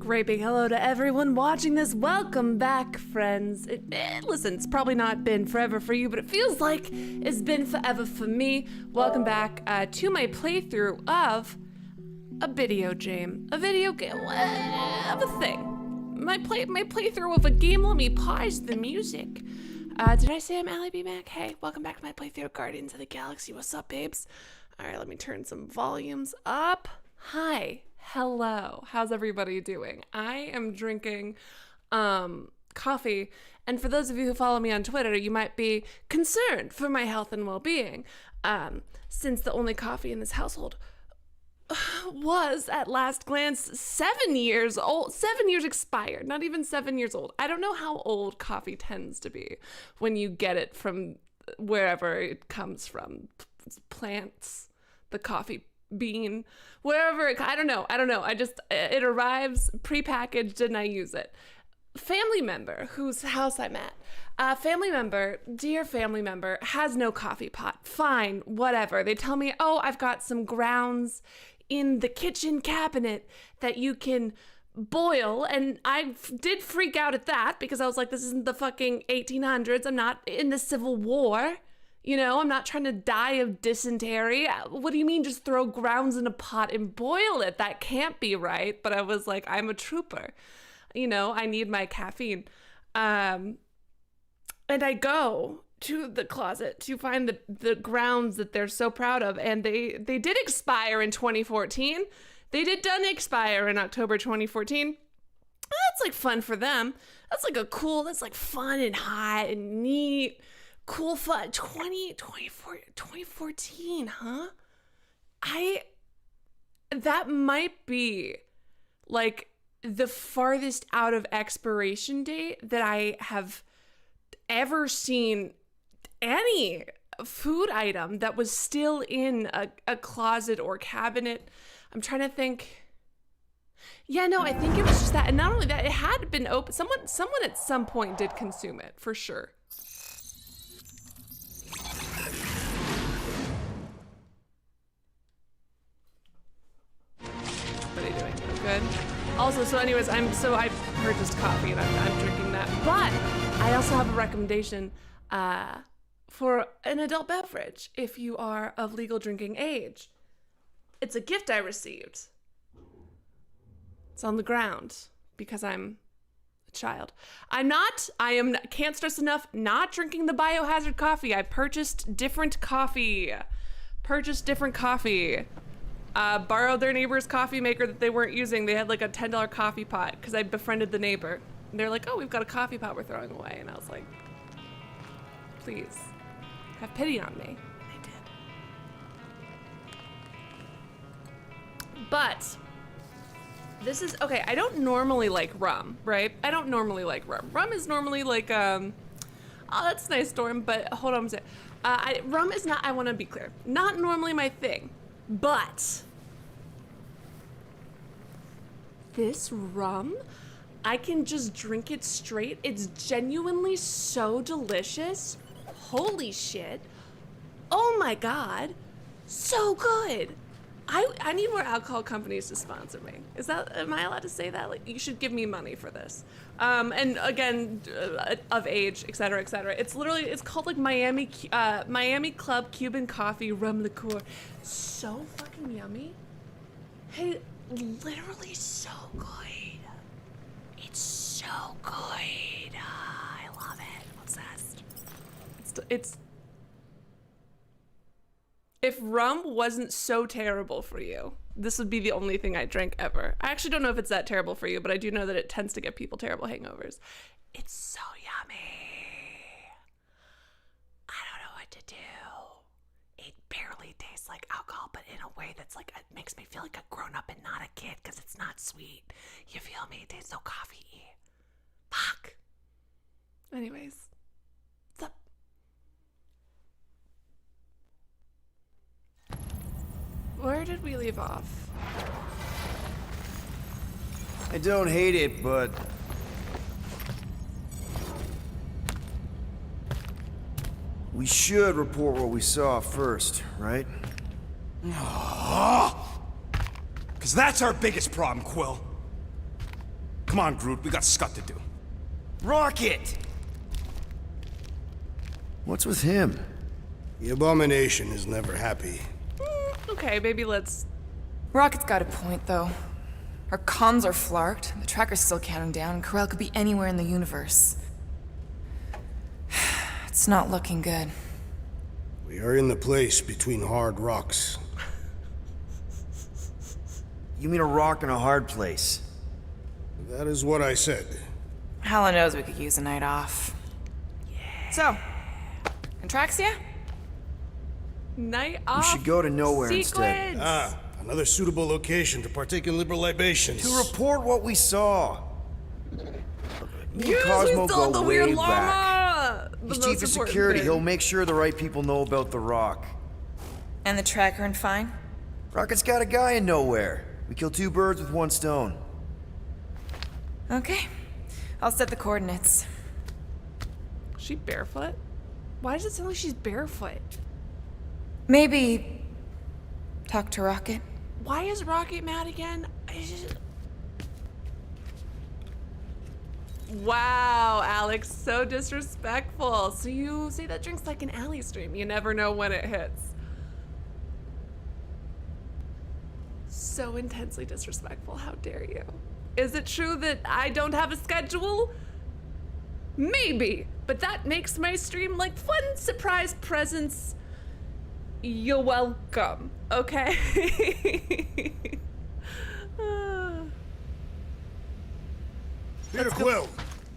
Great big hello to everyone watching this. Welcome back, friends. Listen, it's probably not been forever for you, but it feels like it's been forever for me. Welcome back to my playthrough of a video game. A video game of a thing. My playthrough of a game. Let me pause the music. Did I say I'm Allie B. Mac? Hey, welcome back to my playthrough of Guardians of the Galaxy. What's up, babes? All right, let me turn some volumes up. Hi. Hello. How's everybody doing? I am drinking coffee, and for those of you who follow me on Twitter, you might be concerned for my health and well-being, since the only coffee in this household was, at last glance, 7 years old. 7 years expired, not even 7 years old. I don't know how old coffee tends to be when you get it from wherever it comes from. Plants, the coffee bean, wherever I don't know. It arrives prepackaged and I use it. Family member whose house I'm at, dear family member, has no coffee pot. Fine, whatever. They tell me, oh, I've got some grounds in the kitchen cabinet that you can boil, and I did freak out at that because I was like, this isn't the fucking 1800s. I'm not in the Civil War. You know, I'm not trying to die of dysentery. What do you mean just throw grounds in a pot and boil it? That can't be right. But I was like, I'm a trooper. You know, I need my caffeine. And I go to the closet to find the grounds that they're so proud of. And they did expire in 2014. They did expire in October 2014. That's like fun for them. That's like fun and hot and neat. Cool fun. 2014, huh? That might be like the farthest out of expiration date that I have ever seen any food item that was still in a closet or cabinet. I'm trying to think. Yeah, no, I think it was just that. And not only that, it had been open. Someone at some point did consume it, for sure. Good. Also, so anyways, I purchased coffee and I'm drinking that. But I also have a recommendation for an adult beverage if you are of legal drinking age. It's a gift I received. It's on the ground because I'm a child. Can't stress enough, not drinking the biohazard coffee. I purchased different coffee. Borrowed their neighbor's coffee maker that they weren't using. They had like a $10 coffee pot because I befriended the neighbor. And they're like, oh, we've got a coffee pot we're throwing away. And I was like, please, have pity on me. They did. But this is, okay, I don't normally like rum, right? I don't normally like rum. Rum is normally like, oh, that's nice, Storm, but hold on a second. Rum is not, I want to be clear, not normally my thing. But this rum, I can just drink it straight. It's genuinely so delicious. Holy shit. Oh my God. So good. I need more alcohol companies to sponsor me. Am I allowed to say that? Like, you should give me money for this. And again, of age, et cetera, et cetera. It's called like Miami Club Cuban Coffee Rum Liqueur. So fucking yummy. Hey, literally so good. It's so good. I love it. I'm obsessed. It's If rum wasn't so terrible for you, this would be the only thing I drank ever. I actually don't know if it's that terrible for you, but I do know that it tends to give people terrible hangovers. It's so yummy. I don't know what to do. It barely tastes like alcohol, but in a way that's like, it makes me feel like a grown-up and not a kid because it's not sweet. You feel me? It tastes so coffee-y. Fuck. Anyways. What's up? Where did we leave off? I don't hate it, but... we should report what we saw first, right? Because that's our biggest problem, Quill. Come on, Groot, we got scut to do. Rocket! What's with him? The abomination is never happy. Okay, maybe let's... Rocket's got a point, though. Our comms are flarked, the tracker's still counting down, and Corel could be anywhere in the universe. It's not looking good. We are in the place between hard rocks. You mean a rock in a hard place? That is what I said. Hella knows we could use a night off. Yeah. So, Contraxia? Night off. We should go to nowhere sequence. instead. Another suitable location to partake in liberal libations. To report what we saw. Me and Yes, we Cosmo saw go the way weird back. llama. The He's most chief of important security. thing. He'll make sure the right people know about the rock. And the tracker and fine? Rocket's got a guy in nowhere. We kill 2 birds with 1 stone. Okay. I'll set the coordinates. She barefoot? Why does it sound like she's barefoot? Maybe... talk to Rocket? Why is Rocket mad again? Wow, Alex, so disrespectful. So you say that drink's like an alley stream. You never know when it hits. So intensely disrespectful. How dare you? Is it true that I don't have a schedule? Maybe, but that makes my stream like fun surprise presents. You're welcome, okay? Peter Quill,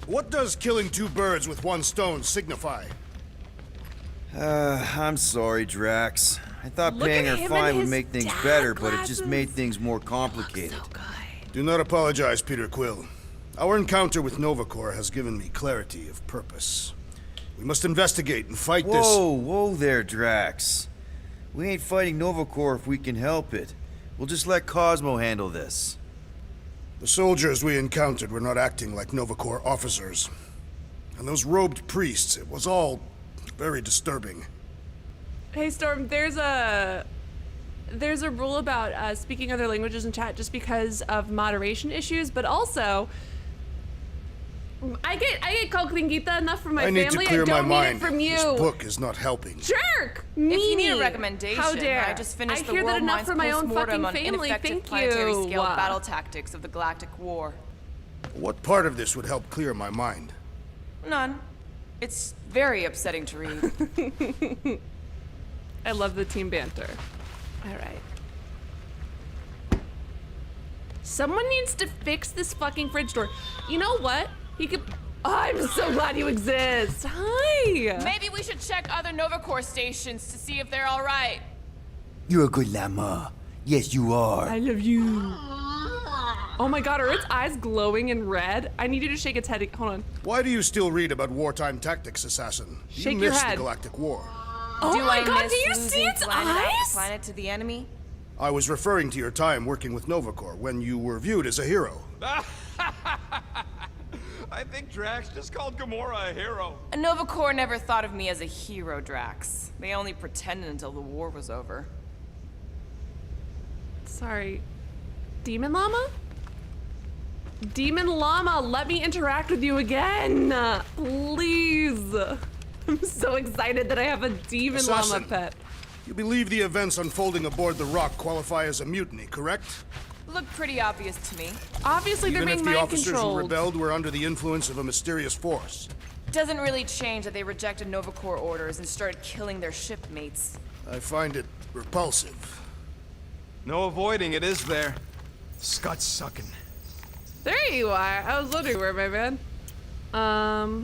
what does killing 2 birds with 1 stone signify? I'm sorry, Drax. I thought Look paying at her him fine and would his make things dad better, but it just glasses. made things more complicated. So good. Do not apologize, Peter Quill. Our encounter with Nova Corps has given me clarity of purpose. We must investigate and fight this... Whoa there, Drax. We ain't fighting Nova Corps if we can help it. We'll just let Cosmo handle this. The soldiers we encountered were not acting like Nova Corps officers. And those robed priests, it was all very disturbing. Hey Storm, there's a rule about speaking other languages in chat just because of moderation issues, but also I get Kokringita enough from my I need family. to clear I don't my need mind. it from you. This book is not helping. Jerk! If you need a Meanie. recommendation, How dare! I just finished the hear that World enough Minds from my own Postmortem fucking on family. ineffective Thank planetary you. scale battle tactics of the Galactic War. What part of this would help clear my mind? None. It's very upsetting to read. I love the team banter. All right. Someone needs to fix this fucking fridge door. You know what? He could. Oh, I'm so glad you exist. Hi. Maybe we should check other Nova Corps stations to see if they're all right. You're a good llama. Yes, you are. I love you. Oh my god, are its eyes glowing in red? I need you to shake its head. Hold on. Why do you still read about wartime tactics, Assassin? Shake you your missed head. the Galactic War. Oh Do my I god, miss do you losing see its planet after eyes? planet to the enemy? I was referring to your time working with Nova Corps when you were viewed as a hero. I think Drax just called Gamora a hero. A Nova Corps never thought of me as a hero, Drax. They only pretended until the war was over. Sorry. Demon Llama? Demon Llama, let me interact with you again. Please. I'm so excited that I have a Demon Llama Assassin. pet. You believe the events unfolding aboard the Rock qualify as a mutiny, correct? Looked pretty obvious to me. Obviously, they're Even being if the mind officers who controlled. rebelled were under the influence of a mysterious force. Doesn't really change that they rejected Nova Corps orders and started killing their shipmates. I find it repulsive. No avoiding it, is there? Scut sucking. There you are. I was wondering where, my man. I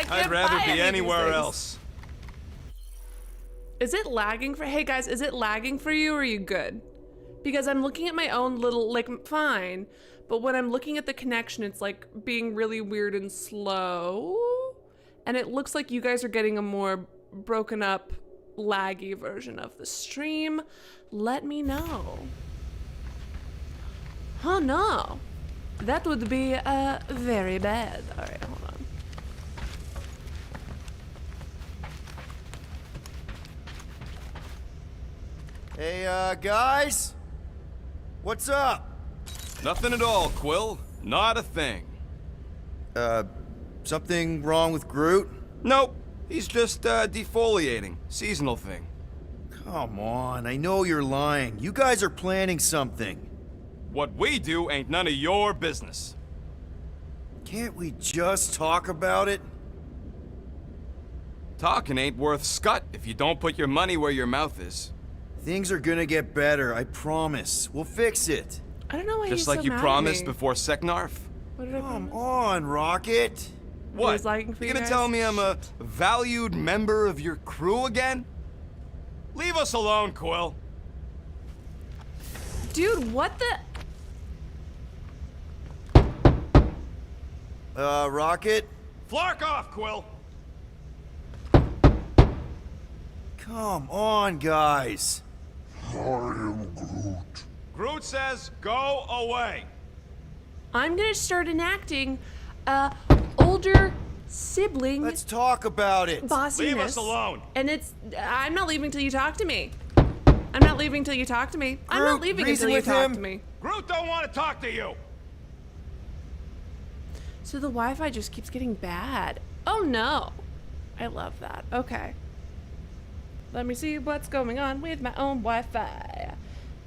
can't I'd rather buy be any of these anywhere things. else. Is it lagging for? Hey guys, is it lagging for you or are you good? Because I'm looking at my own little, like, fine, but when I'm looking at the connection, it's like being really weird and slow. And it looks like you guys are getting a more broken up, laggy version of the stream. Let me know. Oh no. That would be very bad. All right, hold on. Hey, guys? What's up? Nothing at all, Quill. Not a thing. Something wrong with Groot? Nope. He's just, defoliating. Seasonal thing. Come on, I know you're lying. You guys are planning something. What we do ain't none of your business. Can't we just talk about it? Talking ain't worth scut if you don't put your money where your mouth is. Things are gonna get better, I promise. We'll fix it. I don't know why he's Just like so you mad at promised me. before Seknarf. What did I Come promise? on, Rocket. What? was liking for You you gonna guys? tell me I'm a valued member of your crew again? Leave us alone, Quill. Dude, what the? Rocket? Flark off, Quill. Come on, guys. Groot says go away. I'm gonna start enacting older sibling Let's talk about it. bossiness. Leave us alone. And I'm not leaving till you talk to me. I'm not leaving till you talk to me. I'm not Groot, leaving reason until you with talk him. to me. Groot don't want to talk to you. So the Wi-Fi just keeps getting bad. Oh no. I love that. Okay. Let me see what's going on with my own Wi-Fi.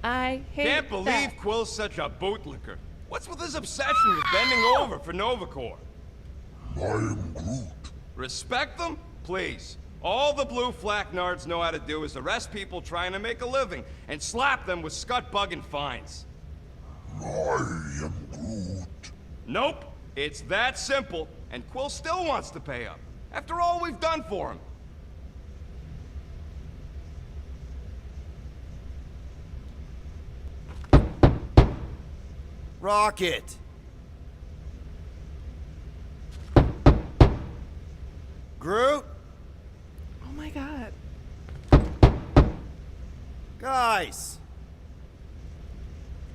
I hate Can't believe that. Quill's such a bootlicker. What's with his obsession with bending over for Nova Corps? I am Groot. Respect them? Please. All the blue flak nards know how to do is arrest people trying to make a living and slap them with scut-bug and fines. I am Groot. Nope. It's that simple, and Quill still wants to pay up. After all we've done for him. Rocket. Groot? Oh my god. Guys.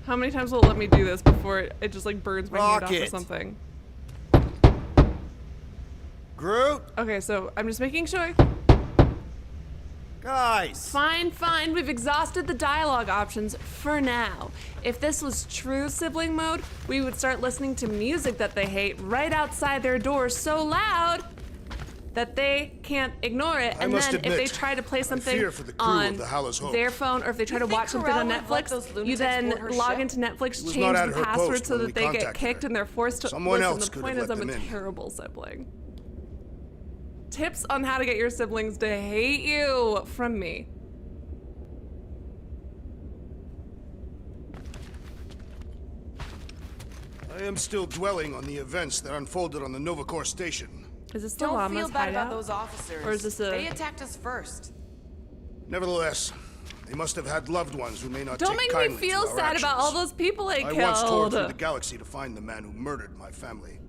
How many times will it let me do this before it just like burns my hand off or Rocket. something? Groot? Okay, so I'm just making sure. Guys. Fine, fine. We've exhausted the dialogue options for now. If this was true sibling mode, we would start listening to music that they hate right outside their door so loud that they can't ignore it. I And must then if admit, they try to play I something fear for the crew on of the Hallows Hope. their phone, or if they try to think watch something Corel on would let Netflix, those you lunatics then board her log ship? into Netflix, was change not at the her password post so when that we they get contacted kicked her. and they're forced to Someone listen. else The could point have is let I'm a them in. terrible sibling. Tips on how to get your siblings to hate you from me. I am still dwelling on the events that unfolded on the Nova Corps station. Is this the Don't llama's feel bad hideout? about those officers. Or is this a- They attacked us first. Nevertheless, they must have had loved ones who may not Don't take make kindly me feel to our sad about all actions. those people I I once toured killed. through the galaxy to find the man who murdered my family.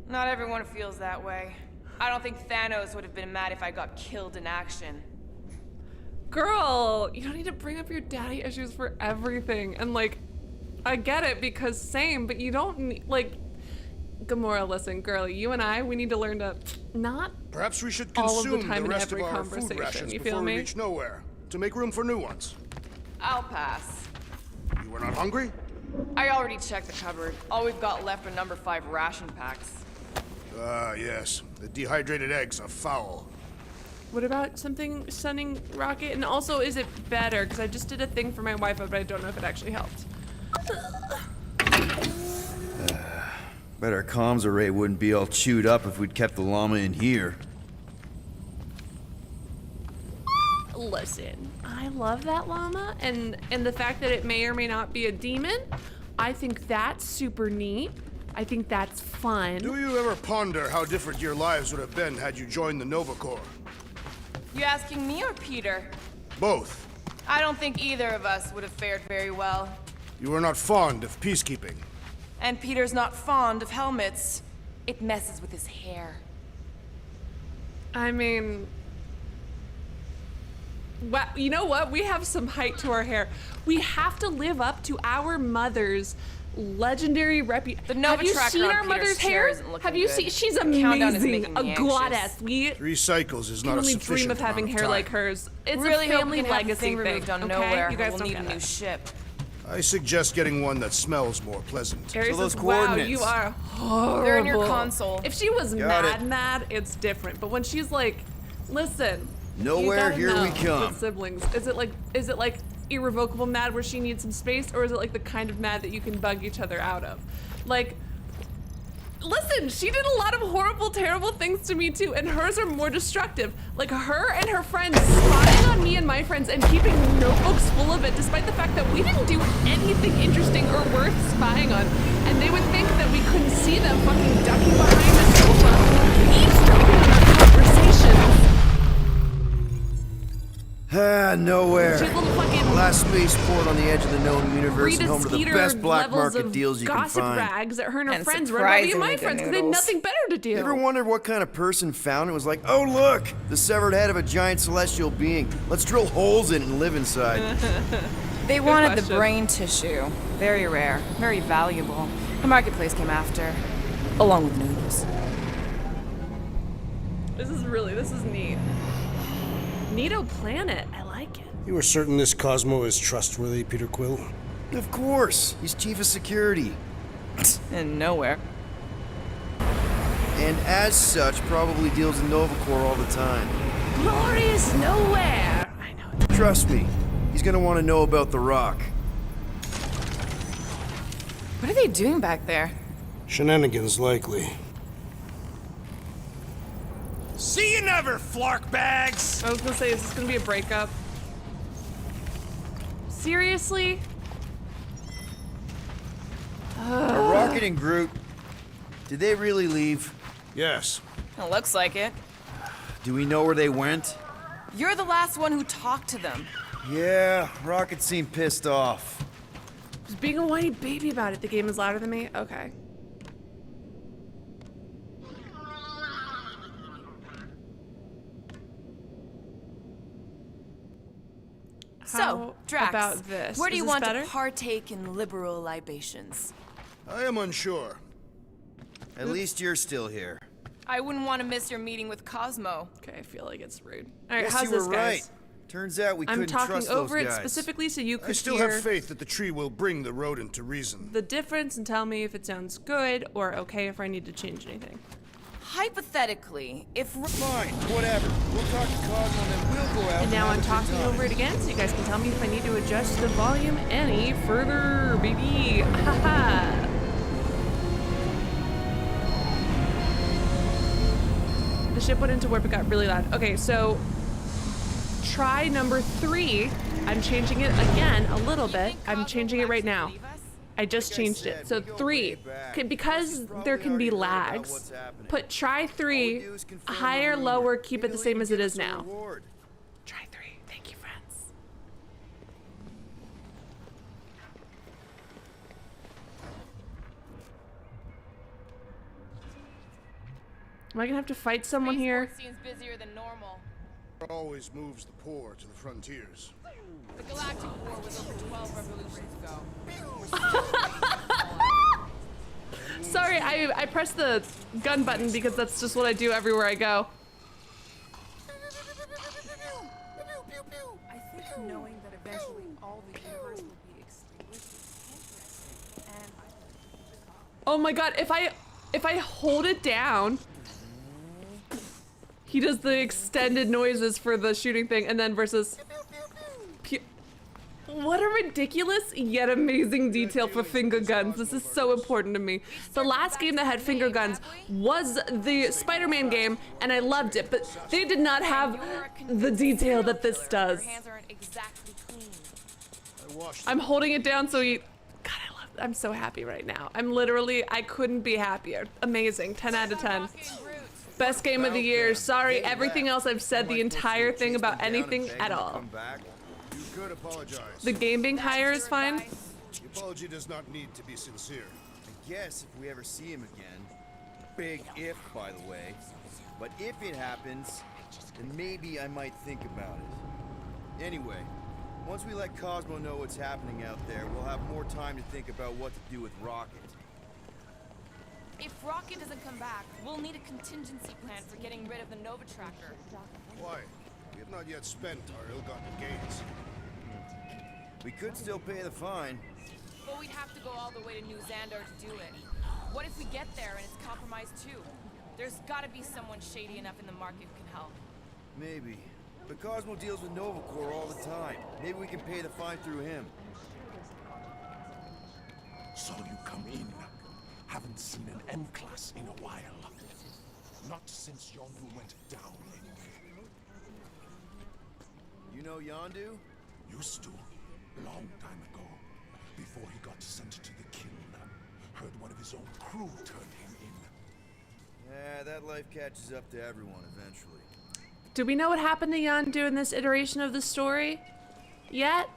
Not everyone feels that way. I don't think Thanos would have been mad if I got killed in action. Girl, you don't need to bring up your daddy issues for everything. And like, I get it because same, but you don't need, like, Gamora, listen, girlie, you and I, we need to learn to not Perhaps we should all of the consume time in rest of every our conversation, food rations you before feel we me? reach nowhere, to make room for new ones. I'll pass. You were not hungry? I already checked the cupboard. All we've got left are number 5 ration packs. Ah, yes. The dehydrated eggs are foul. What about something stunning Rocket? And also, is it better? Because I just did a thing for my Wi-Fi, but I don't know if it actually helped. Bet our comms array wouldn't be all chewed up if we'd kept the llama in here. Listen, I love that llama, and the fact that it may or may not be a demon, I think that's super neat. I think that's fun. Do you ever ponder how different your lives would have been had you joined the Nova Corps? You asking me or Peter? Both. I don't think either of us would have fared very well. You were not fond of peacekeeping. And Peter's not fond of helmets. It messes with his hair. I mean, you know what? We have some height to our hair. We have to live up to our mother's legendary The Nova Have you tracker seen on our Peter's mother's chair hair? isn't looking Have you good. seen? She's The countdown is amazing. making me A goddess. anxious. We 3 cycles is can not a only sufficient dream of having amount hair time. like hers. It's Really a hope family we can have the legacy thing removed on okay? nowhere. You guys We'll don't need get a new it. ship. I suggest getting one that smells more pleasant. Aries those says, wow, coordinates. you are horrible. They're in your console. If she was Got it. mad, it's different. But when she's like, listen, Nowhere, you gotta here we know come. with siblings. Is it like irrevocable mad where she needs some space, or is it like the kind of mad that you can bug each other out of? Like, listen, she did a lot of horrible, terrible things to me too, and hers are more destructive. Like her and her friends spying on me and my friends and keeping notebooks full of it, despite the fact that we didn't do anything interesting or worth spying on. And they would think that we couldn't see them fucking ducking behind the sofa, eavesdropping on our conversations. Nowhere. She's little fucking Last spaceport on the edge of the known universe and Rita home to the Skeeter best black levels market of deals you can gossip find. rags that her and her And friends run by me and my surprisingly good friends because they had noodles. nothing better to do. You ever wondered what kind of person found it? Was like, oh look, the severed head of a giant celestial being. Let's drill holes in it and live inside. They wanted the question. brain tissue. Very rare, very valuable. The marketplace came after, along with noodles. This is neat. Neato planet, I like it. You are certain this Cosmo is trustworthy, Peter Quill? Of course, he's chief of security. And nowhere. And as such, probably deals in Novacore all the time. Glorious nowhere. I know. Trust me, he's gonna want to know about the rock. What are they doing back there? Shenanigans, likely. See you never, flark bags! I was gonna say, is this gonna be a breakup? Seriously? A Rocket and Groot, did they really leave? Yes. It looks like it. Do we know where they went? You're the last one who talked to them. Yeah, Rocket seemed pissed off. Just being a whiny baby about it. The game is louder than me? Okay. So, How Drax, about this? where do Is you this want better? to partake in liberal libations? I am unsure. At least you're still here. I wouldn't want to miss your meeting with Cosmo. Okay, I feel like it's rude. All right, Guess how's you were this, guys? right. Turns out we I'm couldn't talking trust over those it guys. specifically so you could I still hear have faith that the tree will bring the rodent to reason. the difference and tell me if it sounds good or okay if I need to change anything. Hypothetically, if Fine, whatever. We'll talk to Cosmo and then we'll go out. And now have I'm a good talking time. over it again so you guys can tell me if I need to adjust the volume any further, baby. Haha. The ship went into warp, it got really loud. Okay, so try number 3. I'm changing it again a little bit. I'm changing it right now. I just changed it. So 3, because there can be lags, put try 3, higher, lower, keep it the same as it is now. Try 3. Thank you, friends. Am I gonna have to fight someone here? seems busier than normal. Always moves the poor to the frontiers. The Galactic War was over 12 revolutions ago. Sorry, I pressed the gun button because that's just what I do everywhere I go. I think knowing that eventually all the universe will be extinguished is interesting, and Oh my god, if I hold it down, he does the extended noises for the shooting thing and then versus what a ridiculous yet amazing detail for finger guns. This is so important to me. The last game that had finger guns was the Spider-Man game, and I loved it, but they did not have the detail that this does. your hands aren't exactly clean. I'm holding it down so he... God, I'm so happy right now. I couldn't be happier. Amazing, 10 out of 10. Best game of the year. Sorry, everything else I've said the entire thing about anything at all. You could apologize. The game being higher is fine. The apology does not need to be sincere. I guess if we ever see him again, big if, by the way, but if it happens, then maybe I might think about it. Anyway, Once we let Cosmo know what's happening out there, we'll have more time to think about what to do with Rocket. If Rocket doesn't come back, we'll need a contingency plan for getting rid of the Nova Tracker. Why? We have not yet spent our ill-gotten gains. We could still pay the fine. But we'd have to go all the way to New Xandar to do it. What if we get there and it's compromised too? There's gotta be someone shady enough in the market who can help. Maybe. But Cosmo deals with Novacore all the time. Maybe we can pay the fine through him. So you come in. Haven't seen an M-class in a while. Not since Yondu went down, anyway. You know Yondu? Used to. Long time ago. Before he got sent to the kiln. Heard one of his own crew turned him in. Yeah, that life catches up to everyone eventually. Do we know what happened to Yondu in this iteration of the story? Yet?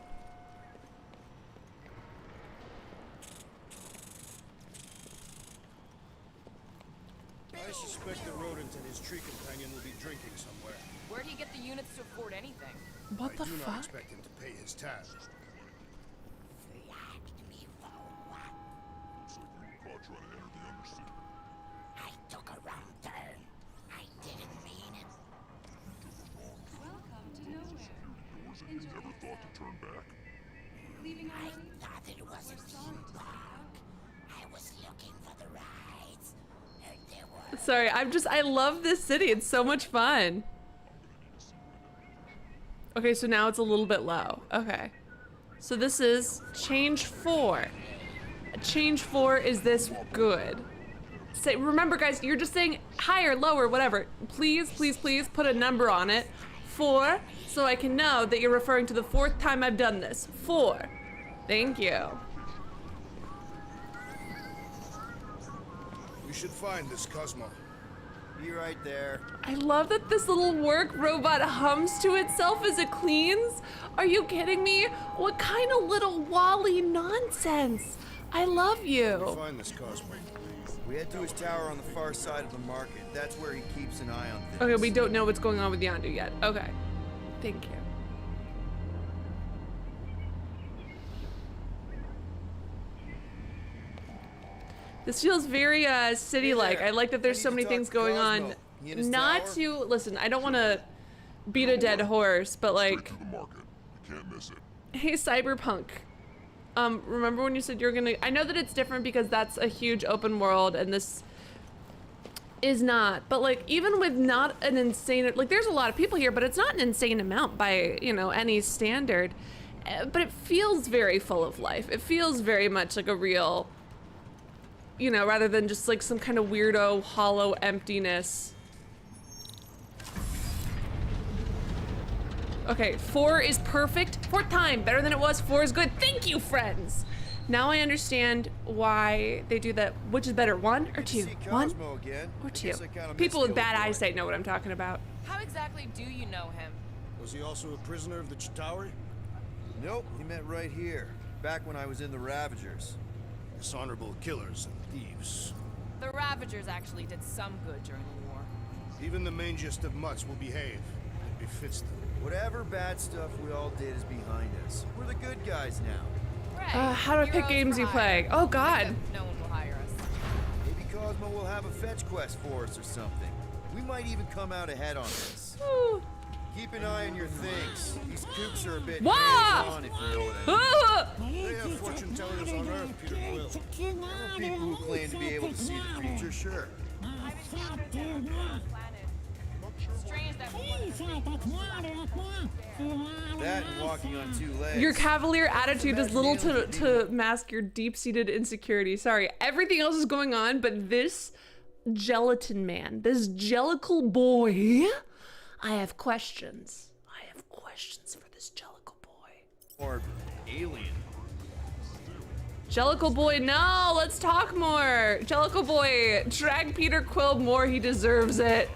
I suspect the rodent and his tree companion will be drinking somewhere. Where'd he get the units to afford anything? What the I do not fuck? expect him to pay his tab. Looks like you caught trying to enter the Undercity. I took a wrong turn. I didn't mean it. Welcome to nowhere. Doors and you never thought to turn back? Leaving I already? thought it was a theme park. I was looking for the rides. And there were... Sorry, I love this city. It's so much fun. Okay, so now it's a little bit low. Okay. So this is change 4. Change 4, is this good? Say, remember guys, you're just saying higher, lower, whatever. Please, please, please put a number on it. 4, so I can know that you're referring to the 4th time I've done this. 4. Thank you. We should find this Cosmo. Be right there. I love that this little work robot hums to itself as it cleans. Are you kidding me? What kind of little Wally nonsense? I love you. Find this Cosmo. We head to his tower on the far side of the market. That's where he keeps an eye on things. Okay, we don't know what's going on with Yondu yet. Okay. Thank you. This feels very city-like. Hey there. I like that there's I so need many to things talk to going Cosmo. on. He in his Not tower? to listen, I don't want to beat a dead horse, but Straight like, to the market. You can't miss it. hey, Cyberpunk. Remember when you said you're gonna... I know that it's different because that's a huge open world and this is not. But like, even with not an insane... Like, there's a lot of people here, but it's not an insane amount by, you know, any standard. But it feels very full of life. It feels very much like a real... You know, rather than just like some kind of weirdo, hollow emptiness. Okay, 4 is perfect. 4th time, better than it was. 4 is good. Thank you, friends. Now I understand why they do that. Which is better, 1 or 2? See 1 Cosmo again. or I 2? guess I kinda missed People with the bad old boy. eyesight know what I'm talking about. How exactly do you know him? Was he also a prisoner of the Chitauri? Nope, he met right here. Back when I was in the Ravagers. Dishonorable killers and thieves. The Ravagers actually did some good during the war. Even the mangiest of mutts will behave. It befits them. Whatever bad stuff we all did is behind us. We're the good guys now. Right. How do I pick Heroes games for you hire. play? Oh, God. Except no one will hire us. Maybe Cosmo will have a fetch quest for us or something. We might even come out ahead on this. Ooh. Keep an eye on your things. These kooks are a bit Wah! hands-on, if you know what I mean. Ah! They have fortune tellers on Earth, Peter Quill. People who claim to be able to see the future, sure. I've encountered them on the planet. Strange that That and walking on 2 legs. Your cavalier attitude is little to mask your deep-seated insecurity. Sorry, everything else is going on, but this gelatin man, this jellicle boy, I have questions. I have questions for this jellicle boy. Or alien. Jellicle boy, no, let's talk more. Jellicle boy, drag Peter Quill more, he deserves it.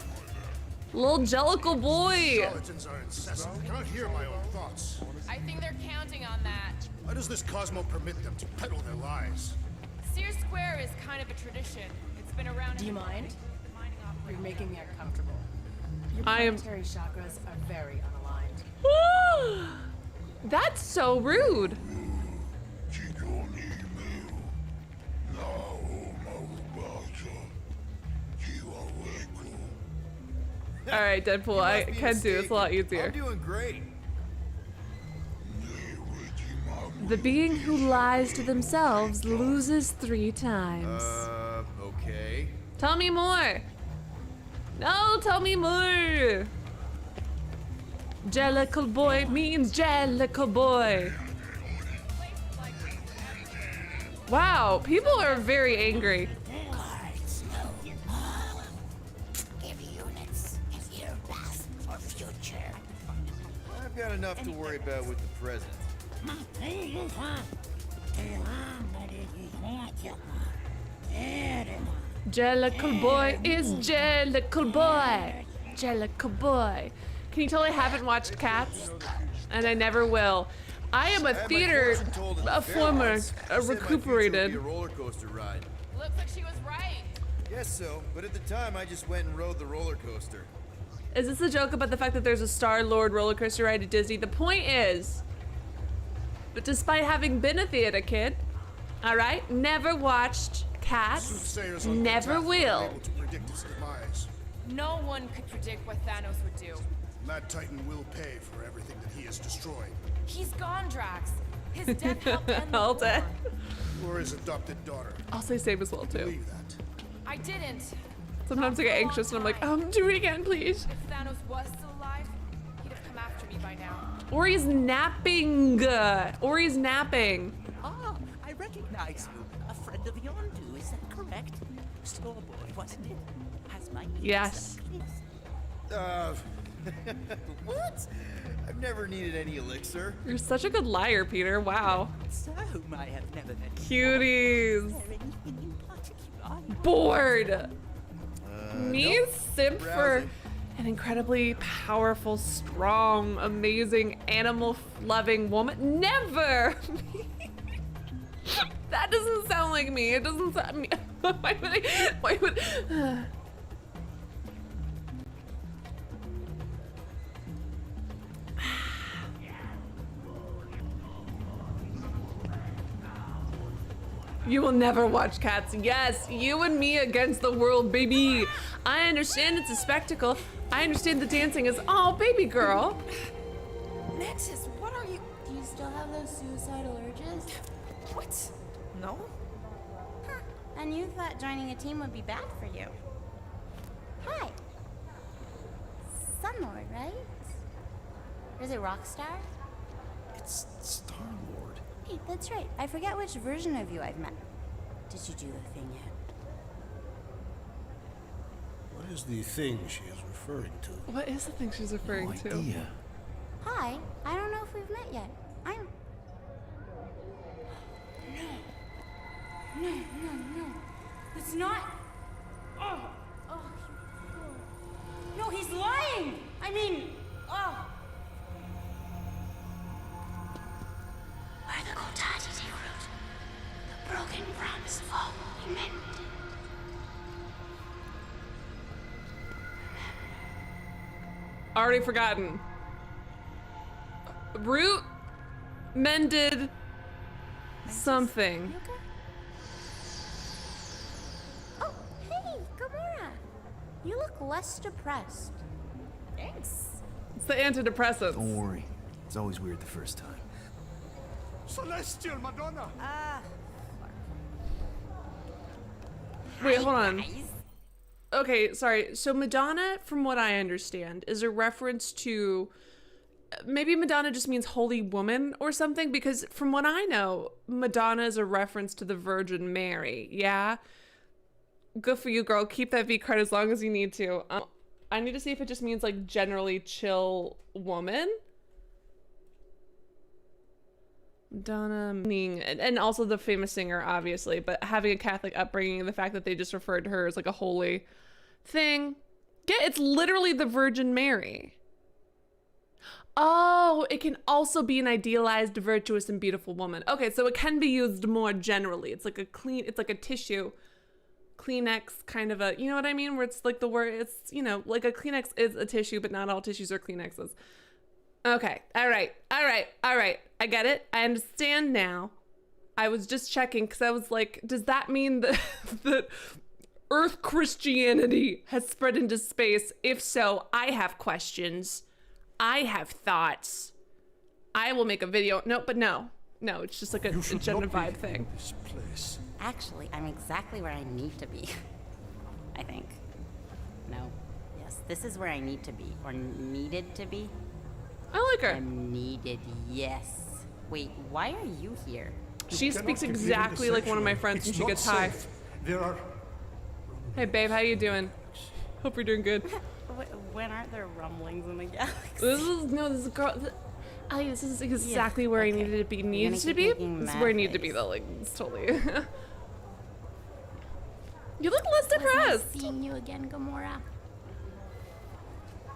Little Jellicle boy. Charlatans are incessant. I cannot hear my own thoughts. I think they're counting on that. Why does this Cosmo permit them to peddle their lies? Sears Square is kind of a tradition. It's been around. Do you mind? You're making me uncomfortable. Your I am- planetary chakras are very unaligned. That's so rude. All right, Deadpool, I can do this a lot easier. I'm doing great. The being who lies to themselves loses 3 times. Okay. Tell me more. No, tell me more. Jellicle boy means jellicle boy. Wow, people are very angry. Cards, no. Give units if you're past or future. I've got enough to worry about with the present. Jellicle boy is jellicle boy. Jellicle boy. Can you tell I haven't watched Cats? And I never will. I am a theater, a former, a recuperated. A roller coaster ride. Looks like she was right. Guess so, but at the time I just went and rode the roller coaster. Is this a joke about the fact that there's a Star-Lord roller coaster ride at Disney? The point is, but despite having been a theater kid, all right, never watched Cats, Soothsayers on never Catastrophic will. are able to predict its demise. No one could predict what Thanos would do. That Titan will pay for everything that he has destroyed. He's gone, Drax. His death helped end the All war. dead. Or his adopted daughter. I'll say same as well too. Believe that. I didn't. Sometimes I get anxious and I'm like, do it again, please. If Thanos was still alive, he'd have come after me by now. Or he's napping. Or he's napping. Ah, I recognize you. A friend of Yondu, is that correct? Store boy, wasn't it? Has my Yes. What? I've never needed any elixir. You're such a good liar, Peter. Wow. So, I have never met Cuties. Is there anything in particular? Bored. Me Nope. simp for Browsing. an incredibly powerful, strong, amazing, animal-loving woman. Never. That doesn't sound like me. It doesn't sound me. Why would You will never watch Cats. Yes, you and me against the world, baby. I understand it's a spectacle. I understand the dancing is, oh, baby girl. Nexus, what are you? Do you still have those suicidal urges? What? No? Huh. And you thought joining a team would be bad for you. Hi. Sunlord, right? Or is it Rockstar? It's Star-Lord. Hey, that's right. I forget which version of you I've met. Did you do the thing yet? What is the thing she is referring to? What is the thing she's referring to? Idea. Hi. I don't know if we've met yet. I'm... No. It's not... Oh. No, he's lying! I mean... Oh. Where the Kotati take root, the broken promise of all will be mended. Already forgotten. Root mended something. You okay? Oh, hey, Gamora. You look less depressed. Thanks. It's the antidepressants. Don't worry. It's always weird the first time. Celestial Madonna! Wait, hold on. Okay, sorry. So Madonna, from what I understand, is a reference to maybe Madonna just means holy woman or something, because from what I know, Madonna is a reference to the Virgin Mary. Yeah? Good for you, girl. Keep that V card as long as you need to. I need to see if it just means like generally chill woman. Madonna, meaning, and also the famous singer, obviously, but having a Catholic upbringing, the fact that they just referred to her as like a holy thing. Yeah, it's literally the Virgin Mary. Oh, it can also be an idealized, virtuous, and beautiful woman. Okay, so it can be used more generally. It's like it's like a tissue. Kleenex kind of a, you know what I mean? Where it's like the word, it's, you know, like a Kleenex is a tissue, but not all tissues are Kleenexes. Okay. All right. I get it. I understand now. I was just checking because I was like, does that mean that, that Earth Christianity has spread into space? If so, I have questions. I have thoughts. I will make a video. No, it's just like a gender vibe thing. This place. Actually, I'm exactly where I need to be. I think. No. Yes, this is where I need to be, or needed to be. I like her. I'm needed, yes. Wait, why are you here? She speaks exactly like one of my friends when she gets high. There are... Hey babe, how you doing? Hope you're doing good. When aren't there rumblings in the galaxy? This is girl. Ali, this is exactly where I needed to be. Needed to be? This is where I need to be though. Like, it's totally. You look less depressed. Nice seeing you again, Gamora.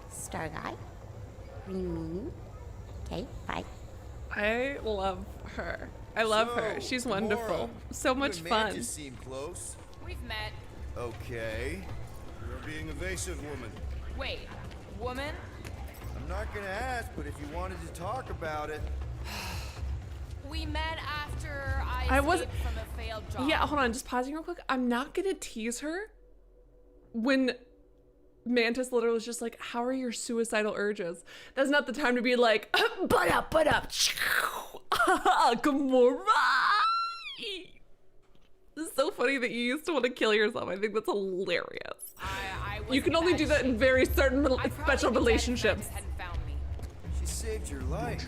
Star Guy. Meaning. Okay, bye. I love her. I love her. She's wonderful. So much fun. You seem close. We've met. Okay. You're being evasive, woman. Wait, woman? I'm not gonna ask, but if you wanted to talk about it. We met after I escaped from a failed job. Yeah, hold on. Just pausing real quick. I'm not gonna tease her when Mantis literally was just like, how are your suicidal urges? That's not the time to be like, butt up. Gamora. It's so funny that you used to want to kill yourself. I think that's hilarious. You can only do that in very certain special relationships. She saved your life.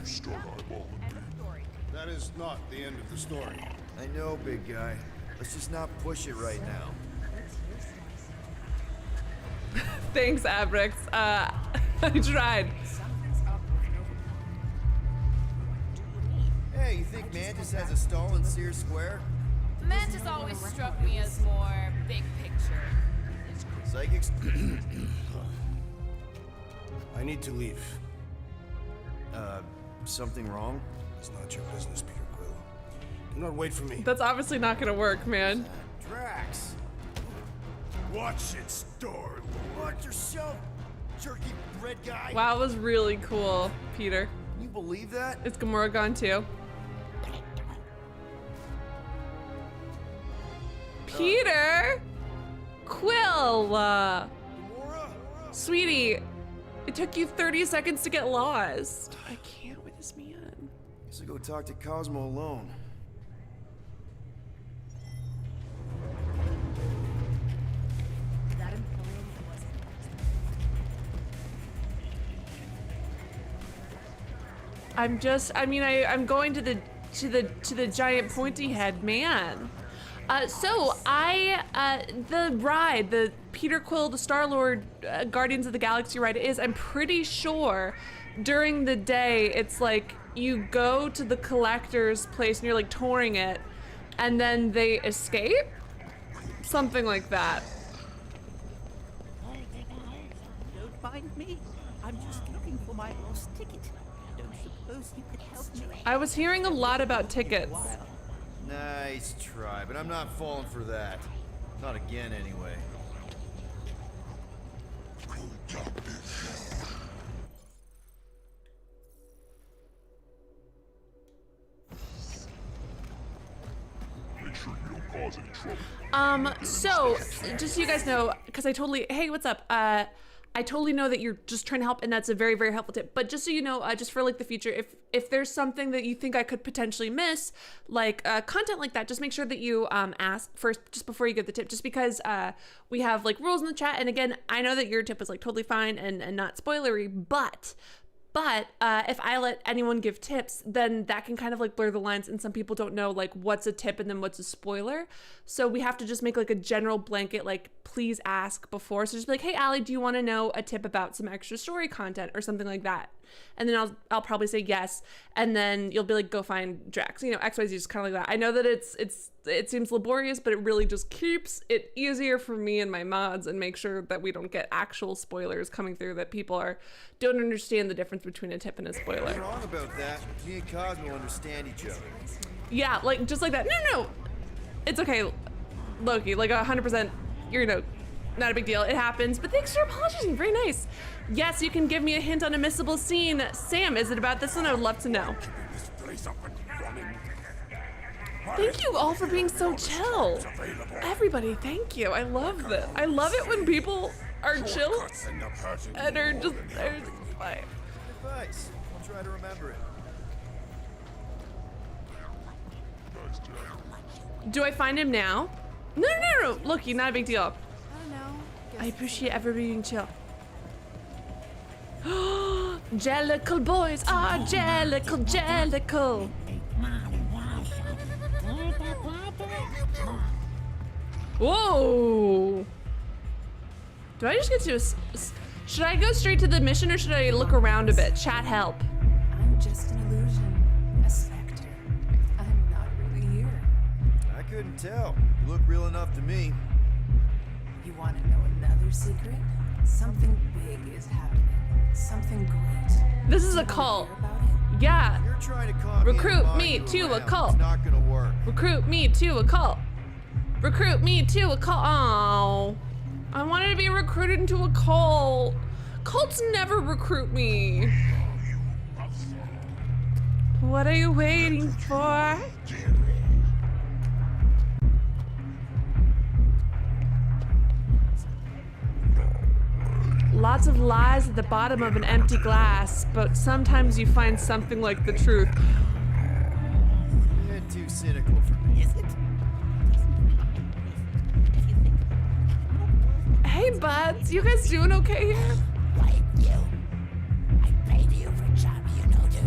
That is not the end of the story. I know, big guy. Let's just not push it right now. Thanks, Abrix. I tried. Hey, you think Mantis has a stall in Sears Square? Mantis always struck me as more big picture. Psychics? I need to leave. Something wrong? It's not your business, Peter Quill. Do not wait for me. That's obviously not gonna work, man. Drax! Watch it, Star-Lord. Watch yourself, jerky bread guy! Wow, it was really cool, Peter. Can you believe that? Is Gamora gone too? Peter! Quill! Gamora? Sweetie, it took you 30 seconds to get lost. I can't with this man. Guess I'll go talk to Cosmo alone. I'm going to the giant pointy head man. The ride, the Peter Quill, the Star-Lord, Guardians of the Galaxy ride is, I'm pretty sure during the day, it's like you go to the collector's place and you're like touring it and then they escape? Something like that. Don't mind me. I'm just looking for my lost ticket. Don't suppose you could help me? I was hearing a lot about tickets. Nice try, but I'm not falling for that. Not again, anyway. Make sure you don't cause any trouble. So, just so you guys know, because hey, what's up? I totally know that you're just trying to help, and that's a very, very helpful tip. But just so you know, just for like the future, if there's something that you think I could potentially miss, like content like that, just make sure that you ask first, just before you give the tip, just because we have like rules in the chat. And again, I know that your tip was like totally fine and not spoilery, but if I let anyone give tips, then that can kind of like blur the lines, and some people don't know like what's a tip and then what's a spoiler. So we have to just make like a general blanket, like please ask before. So just be like, hey Allie, do you want to know a tip about some extra story content or something like that? And then I'll probably say yes, and then you'll be like, go find Drax, you know, XYZ, just kind of like that. I know that it seems laborious, but it really just keeps it easier for me and my mods, and make sure that we don't get actual spoilers coming through that people don't understand the difference between a tip and a spoiler. What's wrong about that? Me and Cosmo understand each other. Yeah, like just like that. No, it's okay, Loki. Like 100%. You're Not a big deal, it happens, but thanks for apologizing, very nice. Yes, you can give me a hint on a missable scene. Sam, is it about this one? I would love to know. Thank you all for being so chill. Everybody, thank you. I love this. I love it when people are chill and are just fine. Advice. I'll try to remember it. Do I find him now? No. Look, not a big deal. I don't know. I appreciate everybody being chill. Jellicle boys are jellicle. Whoa! Do I just get to? Should I go straight to the mission or should I look around a bit? Chat help. I'm just an illusion, a specter. I'm not really here. I couldn't tell. You look real enough to me. You want to know another secret? Something big is happening. Something great. This is a Wanna cult. hear about it? Yeah. You're trying to calm Recruit me me to a around. cult. It's not gonna work. Recruit me to a cult. Recruit me to a cult. Oh, I wanted to be recruited into a cult. Cults never recruit me. What are you waiting for? Lots of lies at the bottom of an empty glass, but sometimes you find something like the truth. You're too cynical for me. Is it? Hey buds, you guys doing okay here? Like you. I paid you for a job you know do.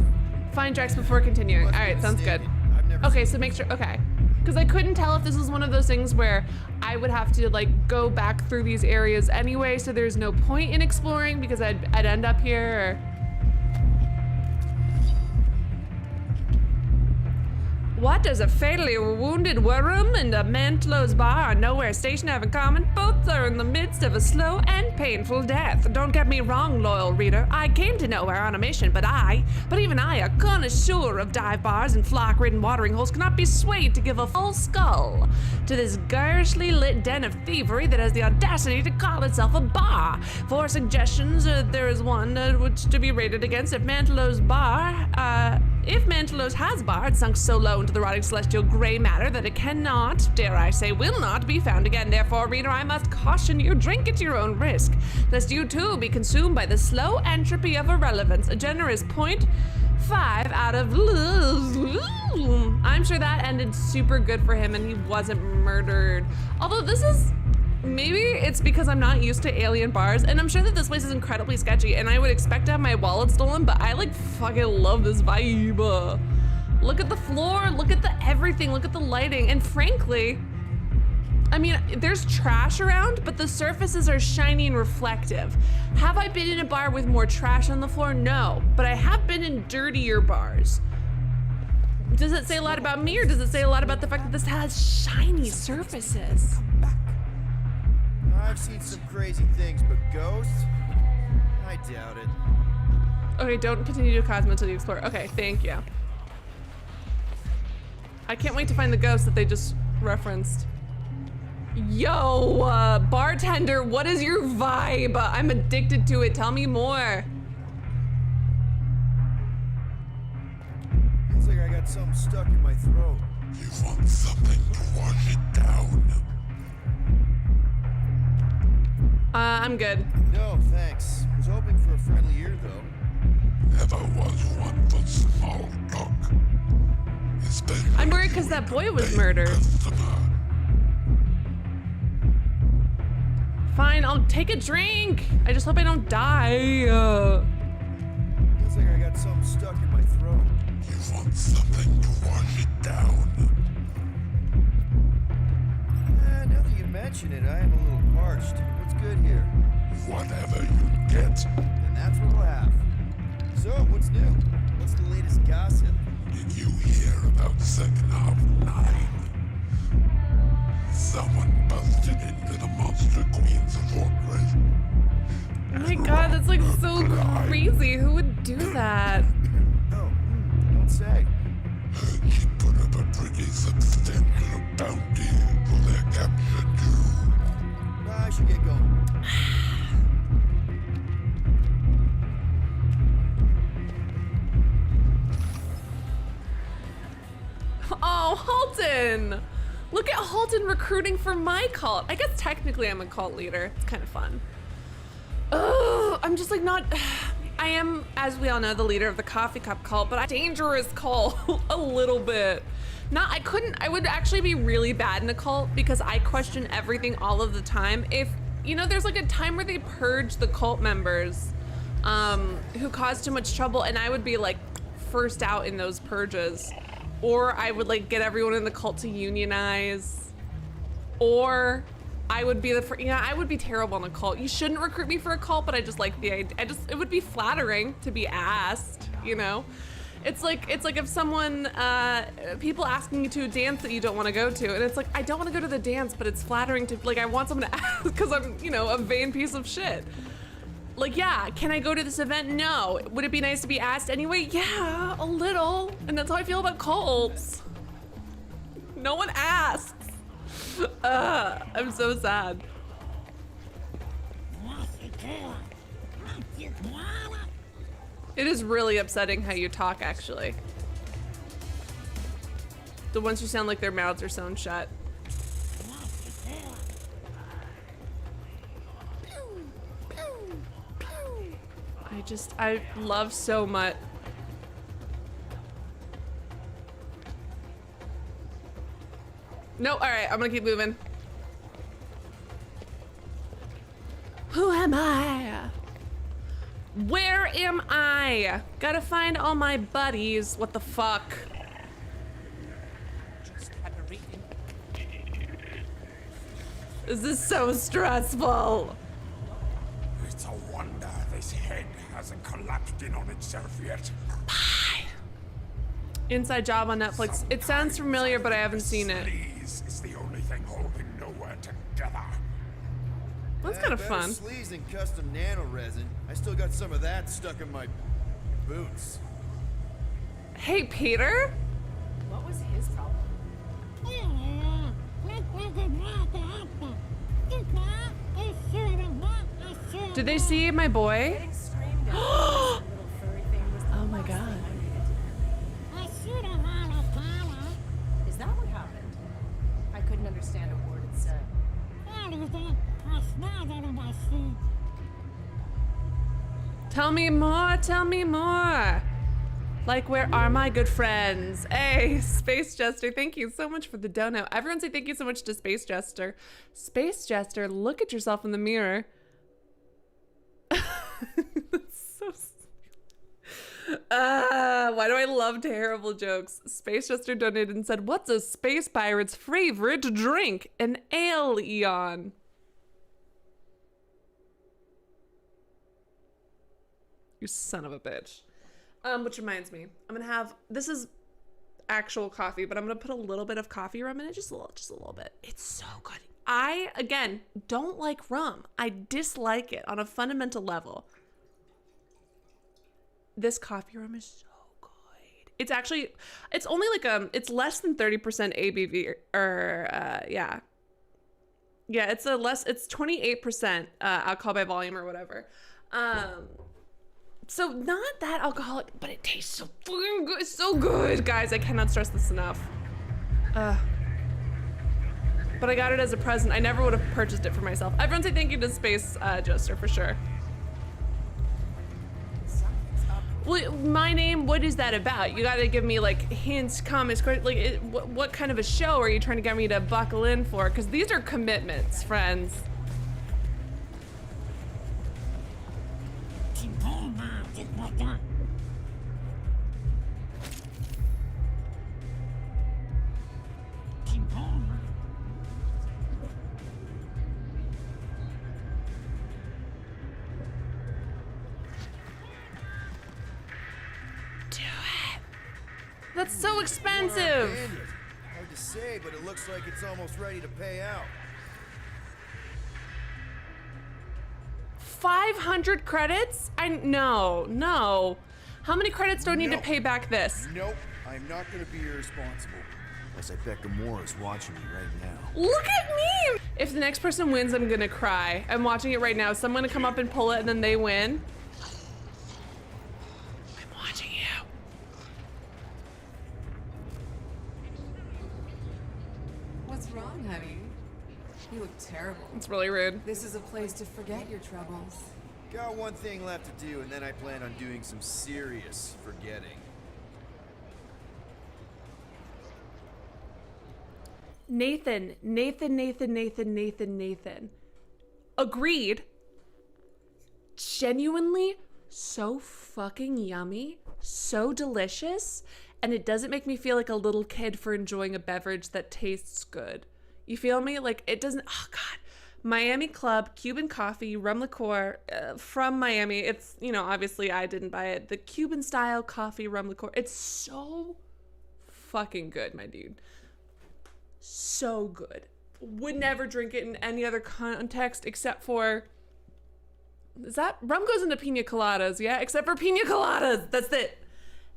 Find Drex before continuing. All right, sounds good. I've never Okay, seen so make sure, okay. Because I couldn't tell if this was one of those things where I would have to like go back through these areas anyway, so there's no point in exploring because I'd end up here. What does a fatally wounded worm and a Mantlo's bar on Nowhere Station have in common? Both are in the midst of a slow and painful death. Don't get me wrong, loyal reader. I came to Nowhere on a mission, but even I, a connoisseur of dive bars and flock-ridden watering holes, cannot be swayed to give a full skull to this garishly lit den of thievery that has the audacity to call itself a bar. For suggestions, there is one which to be rated against if Mantelo's bar, if Mantelo's has bar, it's sunk so low into the rotting celestial gray matter that it cannot, dare I say, will not be found again. Therefore, reader, I must caution you, drink at your own risk, lest you too be consumed by the slow entropy of irrelevance, a generous 0.5 out of... I'm sure that ended super good for him and he wasn't murdered. Although this is... Maybe it's because I'm not used to alien bars, and I'm sure that this place is incredibly sketchy, and I would expect to have my wallet stolen, but I like fucking love this vibe. Look at the floor, look at the everything, look at the lighting, and frankly, I mean, there's trash around, but the surfaces are shiny and reflective. Have I been in a bar with more trash on the floor? No, but I have been in dirtier bars. Does it say a lot about me, or does it say a lot about the fact that this has shiny surfaces? I've seen some crazy things, but ghosts? I doubt it. Okay, don't continue to Cosmo until you explore. Okay, thank you. I can't wait to find the ghost that they just referenced. Yo, bartender, what is your vibe? I'm addicted to it. Tell me more. Feels like I got something stuck in my throat. You want something to wash it down? I'm good. No, thanks. Was hoping for a friendly ear, though. Never was one for small talk. Especially I'm worried because that boy was murdered. Fine, I'll take a drink. I just hope I don't die. Feels like I got something stuck in my throat. You want something to wash it down? Now that you mention it, I am a little parched. What's good here? Whatever you get. And that's what we'll have. So, what's new? What's the latest gossip? Did you hear about second half 9? Someone busted into the Monster Queen's fortress. Oh my god, that's like so crazy. Who would do that? Oh, don't say. She put up a pretty substantial bounty for their capture too. I should get going. Oh, Halton! Look at Halton recruiting for my cult. I guess technically I'm a cult leader. It's kind of fun. Ugh, I'm just like not... I am, as we all know, the leader of the coffee cup cult, but a dangerous cult, a little bit. I would actually be really bad in a cult because I question everything all of the time. If, you know, there's like a time where they purge the cult members who caused too much trouble, and I would be like first out in those purges. Or I would like get everyone in the cult to unionize. Or I would be I would be terrible in a cult. You shouldn't recruit me for a cult, but I just like the idea. It would be flattering to be asked, you know? It's like if someone, people asking you to a dance that you don't want to go to, and it's like, I don't want to go to the dance, but it's flattering to, like, I want someone to ask because I'm, you know, a vain piece of shit. Like, yeah, can I go to this event? No. Would it be nice to be asked anyway? Yeah, a little. And that's how I feel about cults. No one asks. I'm so sad. It is really upsetting how you talk, actually. The ones who sound like their mouths are sewn shut. I love so much. No, all right, I'm gonna keep moving. Who am I? Where am I? Gotta find all my buddies. What the fuck? Just had a reading. This is so stressful. It's a wonder this head hasn't collapsed in on itself yet. Inside Job on Netflix. It sounds familiar, but I haven't seen it. Sleaze is the only thing holding nowhere together. That's kind of fun. Sleaze and custom nano resin. I still got some of that stuck in my boots. Hey, Peter? What was his problem? Did they see my boy? Getting screamed at. Little furry thing was the Oh my last god. thing I needed to do. Is that what happened? I couldn't understand a word it said. Tell me more, tell me more. Like, where are my good friends? Hey, Space Jester, thank you so much for the dono. Everyone say thank you so much to Space Jester. Space Jester, look at yourself in the mirror. That's so why do I love terrible jokes? Space Jester donated and said, what's a space pirate's favorite drink? An ale, Eon. You son of a bitch. Which reminds me, I'm gonna have, this is actual coffee, but I'm gonna put a little bit of coffee rum in it, just a little bit. It's so good. I, again, don't like rum. I dislike it on a fundamental level. This coffee rum is so good. It's actually, it's only like, it's less than 30% ABV, yeah. Yeah, it's it's 28% alcohol by volume or whatever. So not that alcoholic, but it tastes so fucking good. It's so good, guys. I cannot stress this enough. But I got it as a present. I never would have purchased it for myself. Everyone say thank you to Space Jester for sure. Well, my name, what is that about? You gotta give me like hints, comments, like what kind of a show are you trying to get me to buckle in for? Because these are commitments, friends. That's so expensive. Hard to say, but it looks like it's almost ready to pay out. 500 credits? No. How many credits do I need to pay back this? Nope, I'm not gonna be irresponsible. Plus, I bet Gamora's watching me right now. Look at me! If the next person wins, I'm gonna cry. I'm watching it right now. So I'm gonna come up and pull it and then they win. I'm watching you. What's wrong, honey? You look terrible. It's really rude. This is a place to forget your troubles. Got one thing left to do, and then I plan on doing some serious forgetting. Nathan. Agreed. Genuinely so fucking yummy, so delicious, and it doesn't make me feel like a little kid for enjoying a beverage that tastes good. You feel me? Like it doesn't, oh God. Miami Club, Cuban coffee, rum liqueur from Miami. It's, you know, obviously I didn't buy it. The Cuban style coffee, rum liqueur. It's so fucking good, my dude. So good. Would never drink it in any other context except for, is that, rum goes into pina coladas, yeah? Except for pina coladas. That's it.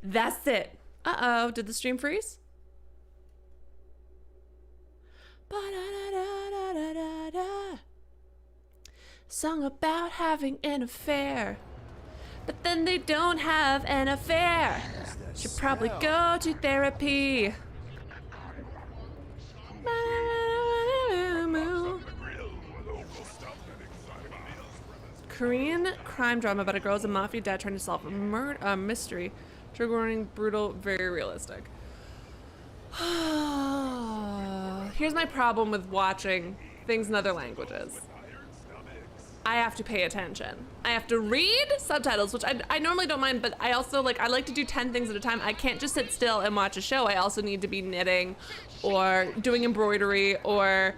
That's it. Uh-oh, did the stream freeze? Ba-da-da-da-da-da-da. Song about having an affair, but then they don't have an affair. Should probably go to therapy. Korean crime drama about a girl as a mafia dad trying to solve a mystery. Trigger warning, brutal, very realistic. Here's my problem with watching things in other languages. I have to pay attention. I have to read subtitles, which I normally don't mind, but I also I like to do 10 things at a time. I can't just sit still and watch a show. I also need to be knitting or doing embroidery or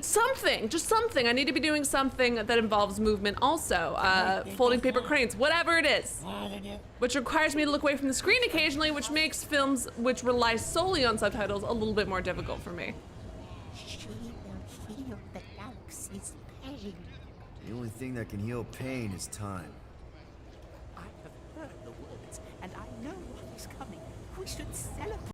something, just something. I need to be doing something that involves movement also. Folding paper cranes, whatever it is. Which requires me to look away from the screen occasionally, which makes films which rely solely on subtitles a little bit more difficult for me. She will feel the galaxy's pain. The only thing that can heal pain is time. I have heard the words, and I know what is coming. We should celebrate.